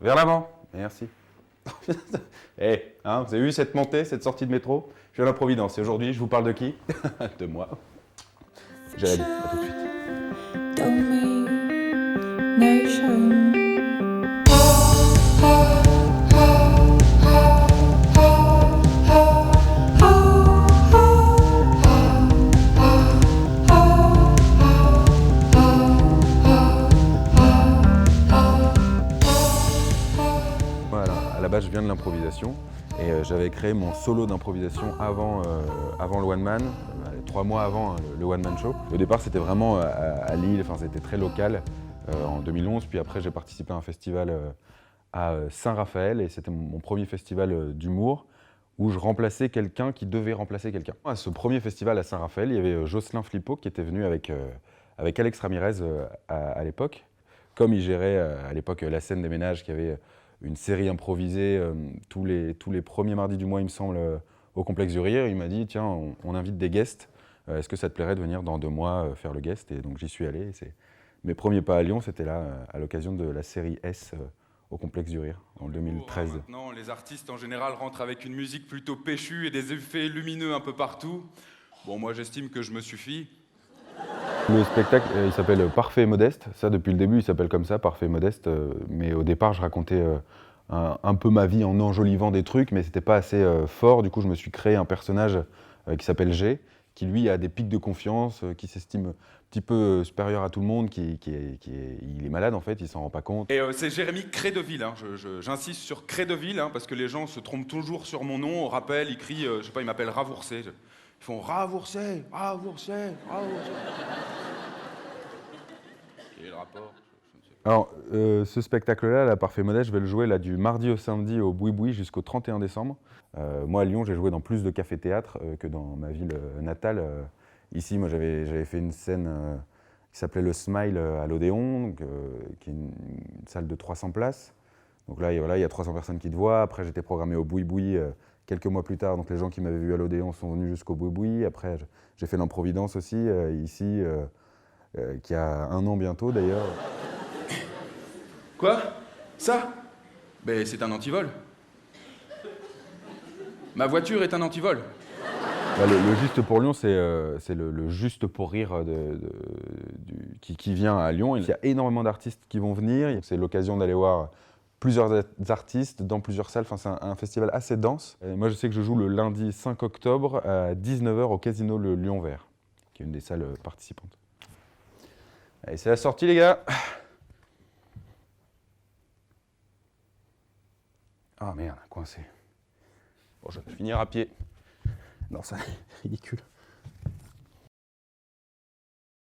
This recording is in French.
Vers l'avant. Merci. Eh, hein, vous avez vu cette montée, cette sortie de métro? Je viens de la Providence. Et aujourd'hui, je vous parle de qui? De moi. Jalali, à tout de suite. Voilà, à la base, je viens de l'improvisation et j'avais créé mon solo d'improvisation avant le One Man, 3 mois avant le One Man Show. Au départ, c'était vraiment à Lille, enfin, c'était très local en 2011. Puis après, j'ai participé à un festival à Saint-Raphaël et c'était mon premier festival d'humour où je remplaçais quelqu'un qui devait remplacer quelqu'un. À ce premier festival à Saint-Raphaël, il y avait Jocelyn Flippo qui était venu avec Alex Ramirez à l'époque. Comme il gérait à l'époque la scène des ménages qui avait une série improvisée tous les premiers mardis du mois, il me semble, au Complexe du Rire. Il m'a dit, tiens, on invite des guests. Est-ce que ça te plairait de venir dans 2 mois faire le guest? Et donc j'y suis allé. Mes premiers pas à Lyon, c'était là, à l'occasion de la série S au Complexe du Rire, en 2013. Maintenant, les artistes en général rentrent avec une musique plutôt péchue et des effets lumineux un peu partout. Bon, moi j'estime que je me suffis. Le spectacle, il s'appelle Parfait et Modeste. Ça, depuis le début, il s'appelle comme ça, Parfait et Modeste. Mais au départ, je racontais un peu ma vie en enjolivant des trucs, mais c'était pas assez fort. Du coup, je me suis créé un personnage qui s'appelle G, qui lui a des pics de confiance, qui s'estime un petit peu supérieur à tout le monde, il est malade en fait, il s'en rend pas compte. Et c'est Jérémy Crédeville, hein. J'insiste sur Crédeville, hein, parce que les gens se trompent toujours sur mon nom. Au rappel, ils crient, je sais pas, ils m'appellent Ravourcé. Ils font Ravourcé, Ravourcé, Ravourcé. Quel est le rapport? Alors, ce spectacle-là, la Parfait Modeste, je vais le jouer là, du mardi au samedi au Boui-Boui jusqu'au 31 décembre. Moi, à Lyon, j'ai joué dans plus de cafés-théâtres que dans ma ville natale. Ici, moi, j'avais fait une scène qui s'appelait le Smile à l'Odéon, qui est une salle de 300 places. Donc là, voilà, il y a 300 personnes qui te voient. Après, j'étais programmé au Boui-Boui quelques mois plus tard. Donc les gens qui m'avaient vu à l'Odéon sont venus jusqu'au Boui-Boui. Après, j'ai fait l'Improvidence aussi, ici, qui a 1 an bientôt d'ailleurs. Quoi? Ça? Ben, c'est un antivol. Ma voiture est un antivol. Bah, le Juste pour Lyon, c'est le Juste pour rire qui vient à Lyon. Il y a énormément d'artistes qui vont venir. C'est l'occasion d'aller voir plusieurs artistes dans plusieurs salles. Enfin, c'est un festival assez dense. Et moi, je sais que je joue le lundi 5 octobre à 19h au Casino Le Lion Vert, qui est une des salles participantes. Allez, c'est la sortie, les gars. Ah merde, coincé. Bon, je vais finir à pied. Non, ça, ridicule.